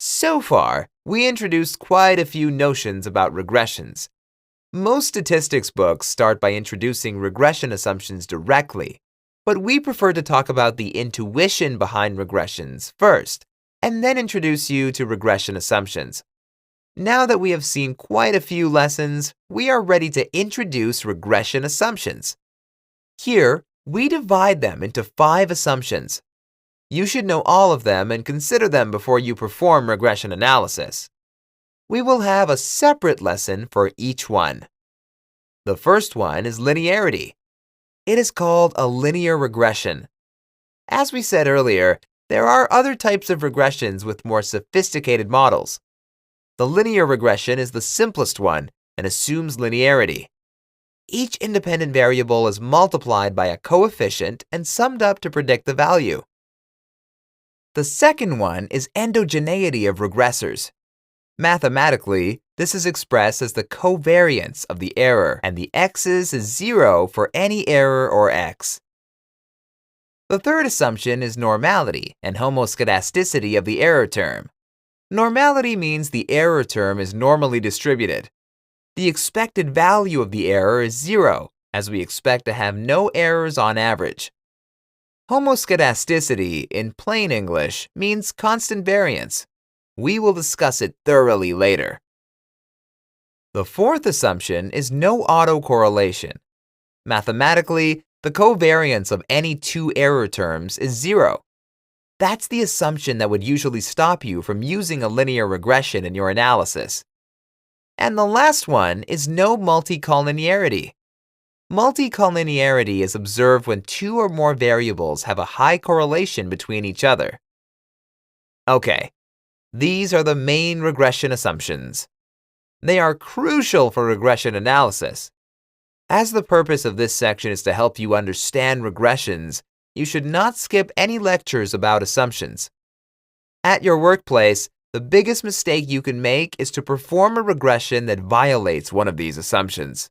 So far, we introduced quite a few notions about regressions. Most statistics books start by introducing regression assumptions directly, but we prefer to talk about the intuition behind regressions first, and then introduce you to regression assumptions. Now that we have seen quite a few lessons, we are ready to introduce regression assumptions. Here, we divide them into 5 assumptions. You should know all of them and consider them before you perform regression analysis. We will have a separate lesson for each one. The first one is linearity. It is called a linear regression. As we said earlier, there are other types of regressions with more sophisticated models. The linear regression is the simplest one and assumes linearity. Each independent variable is multiplied by a coefficient and summed up to predict the value. The second one is endogeneity of regressors. Mathematically, this is expressed as the covariance of the error, and the x's is 0 for any error or x. The third assumption is normality and homoscedasticity of the error term. Normality means the error term is normally distributed. The expected value of the error is 0, as we expect to have no errors on average. Homoscedasticity, in plain English, means constant variance. We will discuss it thoroughly later. The fourth assumption is no autocorrelation. Mathematically, the covariance of any 2 error terms is 0. That's the assumption that would usually stop you from using a linear regression in your analysis. And the last one is no multicollinearity. Multicollinearity is observed when 2 or more variables have a high correlation between each other. Okay, these are the main regression assumptions. They are crucial for regression analysis. As the purpose of this section is to help you understand regressions, you should not skip any lectures about assumptions. At your workplace, the biggest mistake you can make is to perform a regression that violates one of these assumptions.